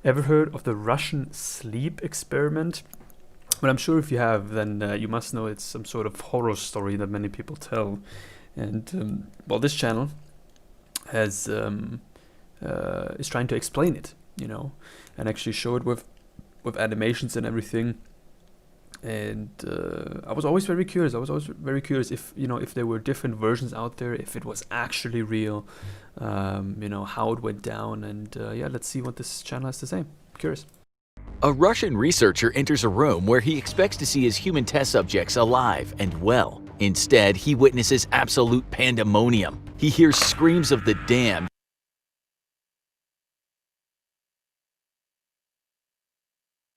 ever heard of the Russian sleep experiment? But I'm sure if you have, then you must know it's some sort of horror story that many people tell. And well, this channel has is trying to explain it, and actually show it with animations and everything. And I was always very curious. If if there were different versions out there, if it was actually real, how it went down. And yeah, let's see what this channel has to say. I'm curious. A Russian researcher enters a room where he expects to see his human test subjects alive and well. Instead, he witnesses absolute pandemonium. He hears screams of the damned,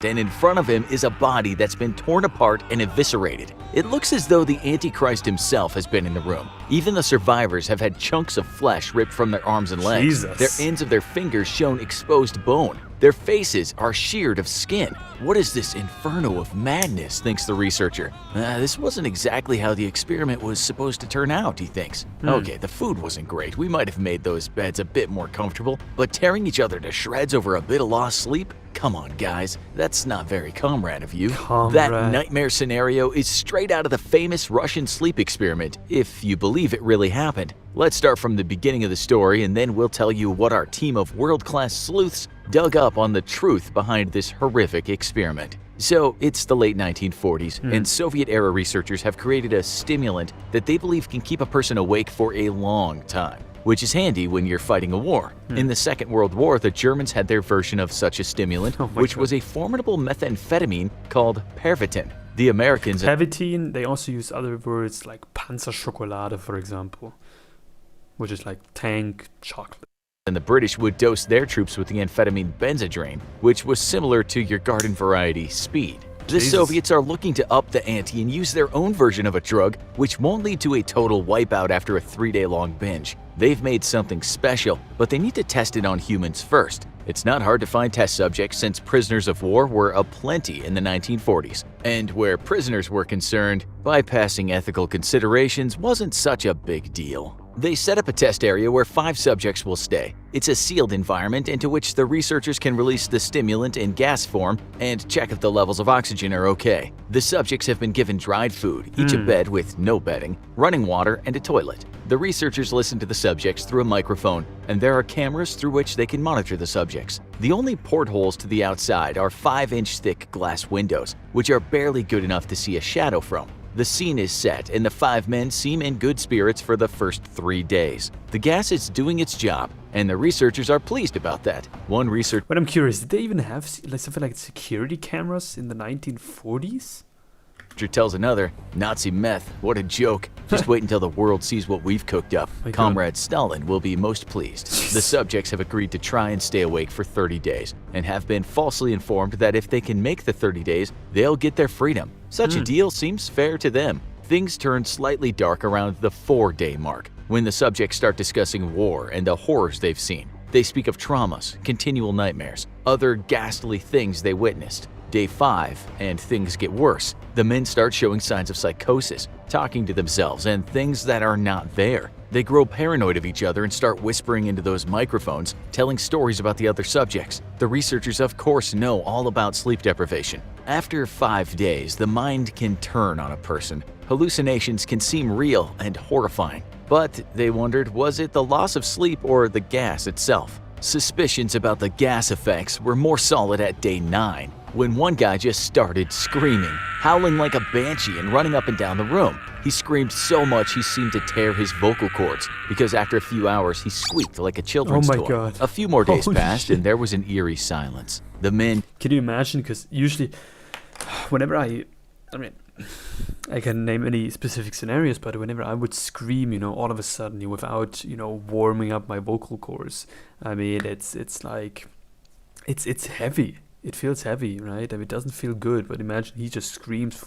and in front of him is a body that's been torn apart and eviscerated. It looks as though the Antichrist himself has been in the room. Even the survivors have had chunks of flesh ripped from their arms and legs. Jesus. Their ends of their fingers shown exposed bone. Their faces are sheared of skin. What is this inferno of madness, thinks the researcher. This wasn't exactly how the experiment was supposed to turn out, he thinks. Okay, the food wasn't great. We might have made those beds a bit more comfortable, but tearing each other to shreds over a bit of lost sleep? Come on, guys, that's not very comrade of you. That nightmare scenario is straight out of the famous Russian sleep experiment, if you believe it really happened. Let's start from the beginning of the story, and then we'll tell you what our team of world-class sleuths dug up on the truth behind this horrific experiment. So, it's the late 1940s, and Soviet-era researchers have created a stimulant that they believe can keep a person awake for a long time, which is handy when you're fighting a war. In the Second World War, the Germans had their version of such a stimulant, which was a formidable methamphetamine called Pervitin. The Americans... Pervitin, they also use other words like Panzerschokolade, for example, which is like tank chocolate. And the British would dose their troops with the amphetamine Benzedrine, which was similar to your garden variety speed. The Soviets are looking to up the ante and use their own version of a drug, which won't lead to a total wipeout after a 3-day-long binge. They've made something special, but they need to test it on humans first. It's not hard to find test subjects since prisoners of war were aplenty in the 1940s. And where prisoners were concerned, bypassing ethical considerations wasn't such a big deal. They set up a test area where 5 subjects will stay. It's a sealed environment into which the researchers can release the stimulant in gas form and check if the levels of oxygen are okay. The subjects have been given dried food, each a bed with no bedding, running water, and a toilet. The researchers listen to the subjects through a microphone, and there are cameras through which they can monitor the subjects. The only portholes to the outside are 5-inch thick glass windows, which are barely good enough to see a shadow from. The scene is set, and the 5 men seem in good spirits for the first 3 days. The gas is doing its job, and the researchers are pleased about that. One researcher... But I'm curious, did they even have something like security cameras in the 1940s? tells another, Nazi meth, what a joke. Just wait until the world sees what we've cooked up. Comrade Stalin will be most pleased. The subjects have agreed to try and stay awake for 30 days, and have been falsely informed that if they can make the 30 days, they'll get their freedom. Such a deal seems fair to them. Things turn slightly dark around the 4-day mark, when the subjects start discussing war and the horrors they've seen. They speak of traumas, continual nightmares, other ghastly things they witnessed. Day 5, and things get worse. The men start showing signs of psychosis, talking to themselves and things that are not there. They grow paranoid of each other and start whispering into those microphones, telling stories about the other subjects. The researchers, of course, know all about sleep deprivation. After 5 days, the mind can turn on a person. Hallucinations can seem real and horrifying. But they wondered, was it the loss of sleep or the gas itself? Suspicions about the gas effects were more solid at day 9, when one guy just started screaming, howling like a banshee and running up and down the room. He screamed so much he seemed to tear his vocal cords, because after a few hours he squeaked like a children's toy. God. A few more days passed and there was an eerie silence. The men... Can you imagine? Because usually, whenever I can name any specific scenarios, but whenever I would scream, all of a sudden, without, warming up my vocal cords, it's like, it's heavy. It feels heavy, right? It doesn't feel good, but imagine he just screams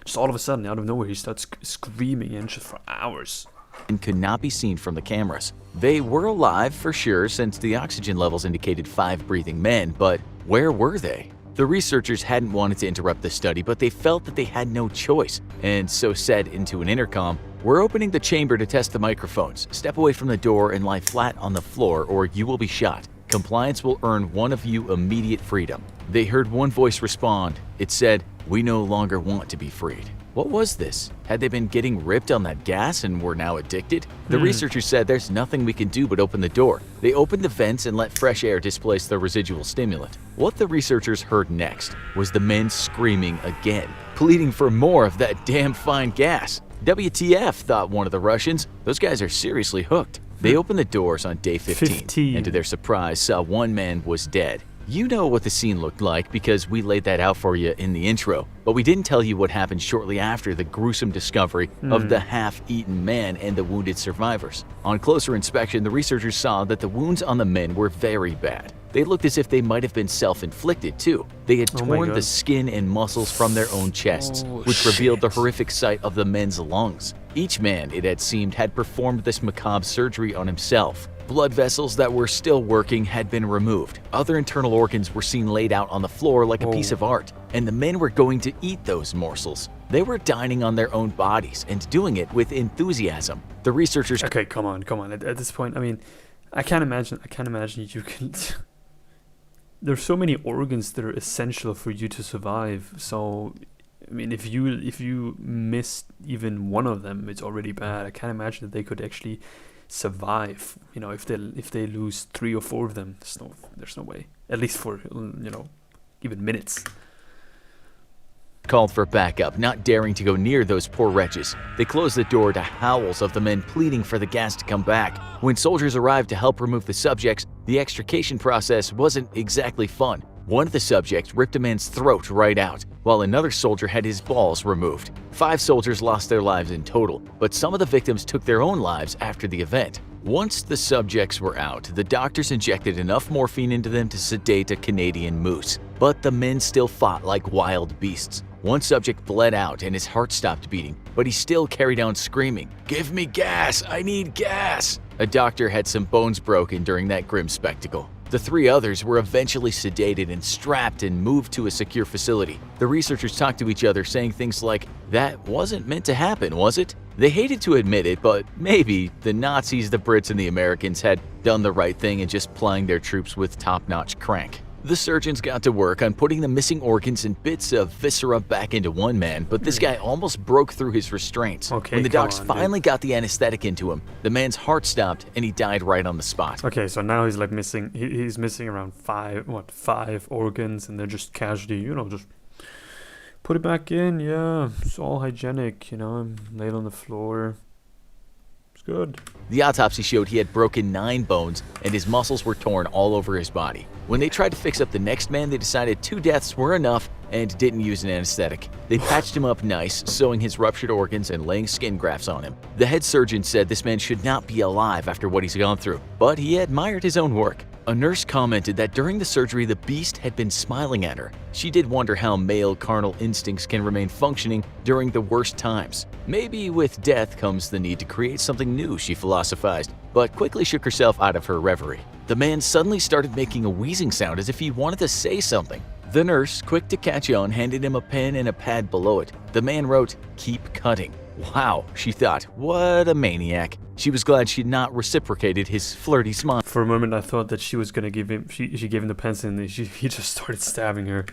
just all of a sudden, out of nowhere, he starts screaming and just for hours. And could not be seen from the cameras. They were alive for sure, since the oxygen levels indicated 5 breathing men, but where were they? The researchers hadn't wanted to interrupt the study, but they felt that they had no choice, and so said into an intercom, "We're opening the chamber to test the microphones. Step away from the door and lie flat on the floor or you will be shot. Compliance will earn one of you immediate freedom. They heard one voice respond. It said, "We no longer want to be freed." What was this? Had they been getting ripped on that gas and were now addicted? The researchers said there's nothing we can do but open the door. They opened the vents and let fresh air displace the residual stimulant. What the researchers heard next was the men screaming again, pleading for more of that damn fine gas. WTF, thought one of the Russians. Those guys are seriously hooked. They opened the doors on day 15, and to their surprise saw one man was dead. You know what the scene looked like because we laid that out for you in the intro, but we didn't tell you what happened shortly after the gruesome discovery of the half-eaten man and the wounded survivors. On closer inspection, the researchers saw that the wounds on the men were very bad. They looked as if they might have been self-inflicted too. They had torn the skin and muscles from their own chests, which revealed the horrific sight of the men's lungs. Each man, it had seemed, had performed this macabre surgery on himself. Blood vessels that were still working had been removed. Other internal organs were seen laid out on the floor like a piece of art, and the men were going to eat those morsels. They were dining on their own bodies and doing it with enthusiasm. The researchers— Okay, come on. At this point, I mean, I can't imagine you can. There's so many organs that are essential for you to survive. So, I mean, if you missed even one of them, it's already bad. I can't imagine that they could actually survive. You know, if they lose 3 or 4 of them, there's no way. At least for even minutes. Called for backup, not daring to go near those poor wretches. They closed the door to howls of the men pleading for the gas to come back. When soldiers arrived to help remove the subjects, the extrication process wasn't exactly fun. One of the subjects ripped a man's throat right out, while another soldier had his balls removed. 5 soldiers lost their lives in total, but some of the victims took their own lives after the event. Once the subjects were out, the doctors injected enough morphine into them to sedate a Canadian moose. But the men still fought like wild beasts. One subject bled out and his heart stopped beating, but he still carried on screaming, "Give me gas! I need gas!" A doctor had some bones broken during that grim spectacle. The 3 others were eventually sedated and strapped and moved to a secure facility. The researchers talked to each other, saying things like, "That wasn't meant to happen, was it?" They hated to admit it, but maybe the Nazis, the Brits, and the Americans had done the right thing in just plying their troops with top-notch crank. The surgeons got to work on putting the missing organs and bits of viscera back into one man, but this guy almost broke through his restraints. When the docs finally got the anesthetic into him, the man's heart stopped and he died right on the spot. Okay, so now he's like missing, he's missing around 5 organs, and they're just casually, just put it back in. Yeah, it's all hygienic, laid on the floor. It's good. The autopsy showed he had broken 9 bones and his muscles were torn all over his body. When they tried to fix up the next man, they decided 2 deaths were enough and didn't use an anesthetic. They patched him up nice, sewing his ruptured organs and laying skin grafts on him. The head surgeon said this man should not be alive after what he's gone through, but he admired his own work. A nurse commented that during the surgery, the beast had been smiling at her. She did wonder how male carnal instincts can remain functioning during the worst times. Maybe with death comes the need to create something new, she philosophized, but quickly shook herself out of her reverie. The man suddenly started making a wheezing sound as if he wanted to say something. The nurse, quick to catch on, handed him a pen and a pad below it. The man wrote, "Keep cutting." Wow, she thought, what a maniac. She was glad she'd not reciprocated his flirty smile. For a moment, I thought that she was going to give him, she gave him the pencil and he just started stabbing her.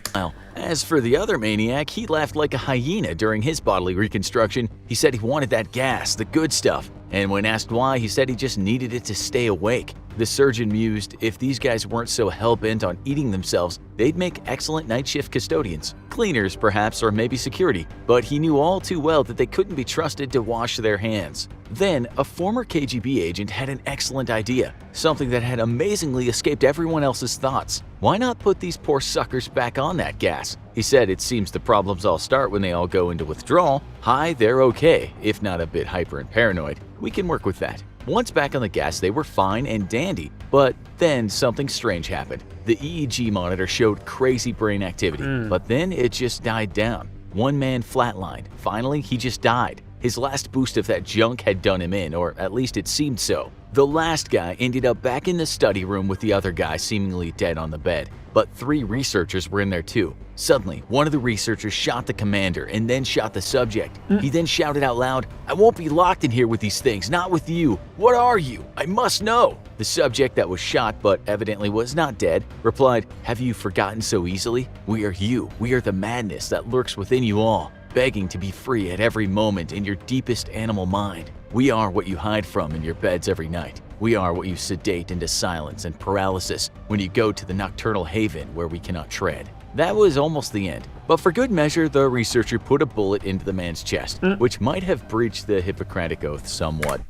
As for the other maniac, he laughed like a hyena during his bodily reconstruction. He said he wanted that gas, the good stuff. And when asked why, he said he just needed it to stay awake. The surgeon mused, if these guys weren't so hell-bent on eating themselves, they'd make excellent night shift custodians. Cleaners, perhaps, or maybe security. But he knew all too well that they couldn't be trusted to wash their hands. Then, a former KGB agent had an excellent idea, something that had amazingly escaped everyone else's thoughts. Why not put these poor suckers back on that gas? He said it seems the problems all start when they all go into withdrawal. Hi, they're okay, if not a bit hyper and paranoid. We can work with that. Once back on the gas, they were fine and dandy, but then something strange happened. The EEG monitor showed crazy brain activity, but then it just died down. One man flatlined. Finally, he just died. His last boost of that junk had done him in, or at least it seemed so. The last guy ended up back in the study room with the other guy seemingly dead on the bed, but 3 researchers were in there too. Suddenly, one of the researchers shot the commander and then shot the subject. He then shouted out loud, "I won't be locked in here with these things, not with you. What are you? I must know." The subject that was shot but evidently was not dead replied, "Have you forgotten so easily? We are you. We are the madness that lurks within you all, begging to be free at every moment in your deepest animal mind. We are what you hide from in your beds every night. We are what you sedate into silence and paralysis when you go to the nocturnal haven where we cannot tread." That was almost the end, but for good measure, the researcher put a bullet into the man's chest, which might have breached the Hippocratic Oath somewhat.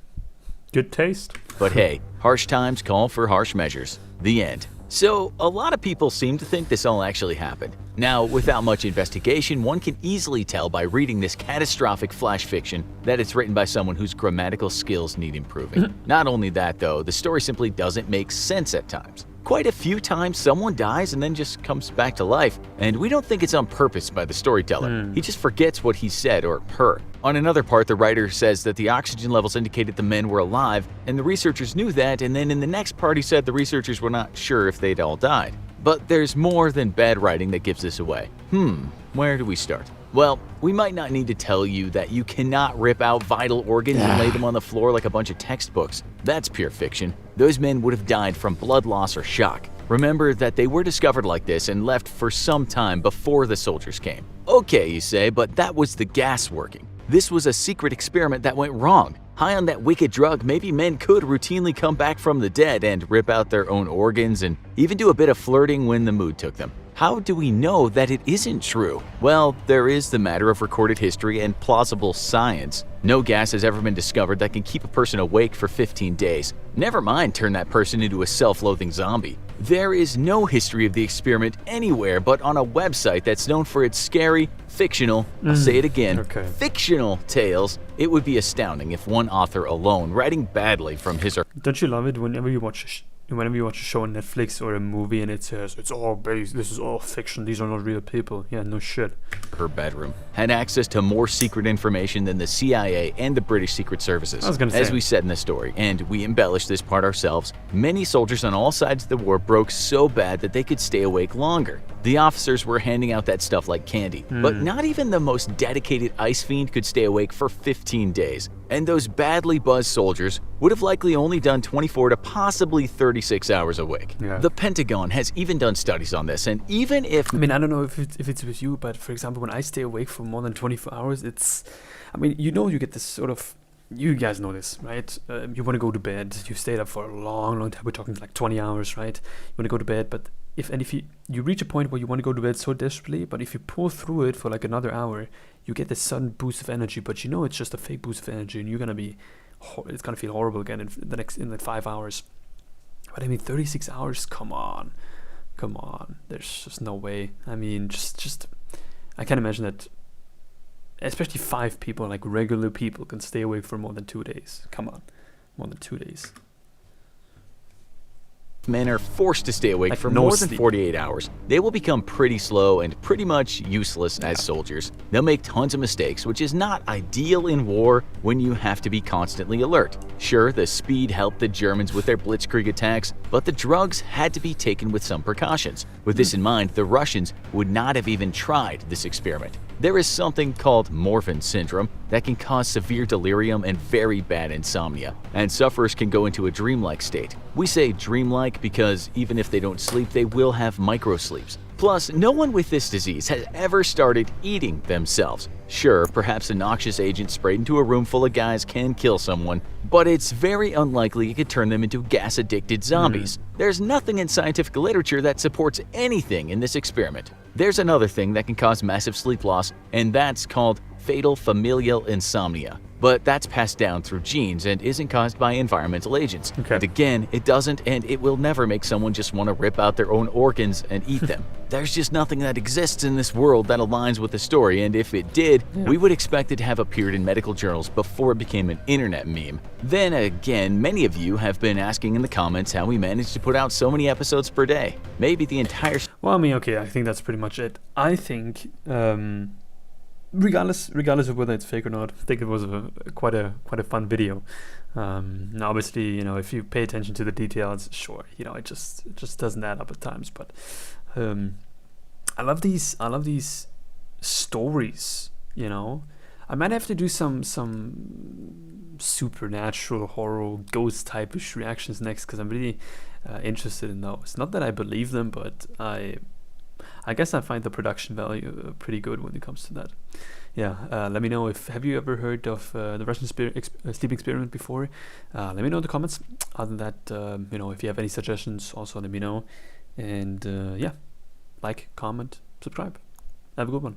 Good taste. But hey, harsh times call for harsh measures. The end. So, a lot of people seem to think this all actually happened. Now, without much investigation, one can easily tell by reading this catastrophic flash fiction that it's written by someone whose grammatical skills need improving. Not only that though, the story simply doesn't make sense at times. Quite a few times someone dies and then just comes back to life, and we don't think it's on purpose by the storyteller. He just forgets what he said or her. On another part, the writer says that the oxygen levels indicated the men were alive, and the researchers knew that, and then in the next part he said the researchers were not sure if they'd all died. But there's more than bad writing that gives this away. Where do we start? Well, we might not need to tell you that you cannot rip out vital organs and lay them on the floor like a bunch of textbooks. That's pure fiction. Those men would have died from blood loss or shock. Remember that they were discovered like this and left for some time before the soldiers came. Okay, you say, but that was the gas working. This was a secret experiment that went wrong. High on that wicked drug, maybe men could routinely come back from the dead and rip out their own organs and even do a bit of flirting when the mood took them. How do we know that it isn't true? Well, there is the matter of recorded history and plausible science. No gas has ever been discovered that can keep a person awake for 15 days. Never mind turn that person into a self-loathing zombie. There is no history of the experiment anywhere but on a website that's known for its scary, fictional, I'll say it again, fictional tales. It would be astounding if one author alone, writing badly from his or... Don't you love it whenever you watch a show on Netflix or a movie and it says it's all based, this is all fiction, these are not real people? Yeah, no shit. Her bedroom had access to more secret information than the CIA and the British Secret Services. As we said in the story, and we embellished this part ourselves, many soldiers on all sides of the war broke so bad that they could stay awake longer. The officers were handing out that stuff like candy, but not even the most dedicated ice fiend could stay awake for 15 days. And those badly buzzed soldiers would have likely only done 24 to possibly 36 hours awake. The Pentagon has even done studies on this, and even if... I mean, I don't know if it's with you, but for example, when I stay awake for more than 24 hours, it's... I mean, you know, you get this sort of... You guys know this, right? You want to go to bed, you stayed up for a long, long time, we're talking like 20 hours, right? You want to go to bed, but if you reach a point where you want to go to bed so desperately, but if you pull through it for like another hour, you get this sudden boost of energy, but you know it's just a fake boost of energy, and you're gonna be, it's gonna feel horrible again in the 5 hours. But I mean, 36 hours, come on, there's just no way. I mean, just I can't imagine that, especially 5 people, like regular people, can stay awake for more than 2 days. Come on, more than 2 days. Men are forced to stay awake for more than 48 hours. They will become pretty slow and pretty much useless as soldiers. They'll make tons of mistakes, which is not ideal in war when you have to be constantly alert. Sure, the speed helped the Germans with their blitzkrieg attacks, but the drugs had to be taken with some precautions. With this in mind, the Russians would not have even tried this experiment. There is something called Morphin syndrome that can cause severe delirium and very bad insomnia, and sufferers can go into a dreamlike state. We say dreamlike because even if they don't sleep, they will have microsleeps. Plus, no one with this disease has ever started eating themselves. Sure, perhaps a noxious agent sprayed into a room full of guys can kill someone, but it's very unlikely it could turn them into gas-addicted zombies. There's nothing in scientific literature that supports anything in this experiment. There's another thing that can cause massive sleep loss, and that's called fatal familial insomnia. But that's passed down through genes and isn't caused by environmental agents. And again, it doesn't and it will never make someone just want to rip out their own organs and eat them. There's just nothing that exists in this world that aligns with the story, and if it did, we would expect it to have appeared in medical journals before it became an internet meme. Then again, many of you have been asking in the comments how we managed to put out so many episodes per day. Maybe the entire... Well, I mean, okay, I think that's pretty much it. I think... regardless of whether it's fake or not, I think it was quite a fun video. Now obviously, you know, if you pay attention to the details, sure, you know, it just doesn't add up at times. But I love these stories. You know, I might have to do some supernatural horror ghost type-ish reactions next, because I'm really interested in those. Not that I believe them, but I guess I find the production value pretty good when it comes to that. Yeah, let me know have you ever heard of the Russian sleep experiment before? Let me know in the comments. Other than that, you know, if you have any suggestions, also let me know. And yeah, like, comment, subscribe. Have a good one.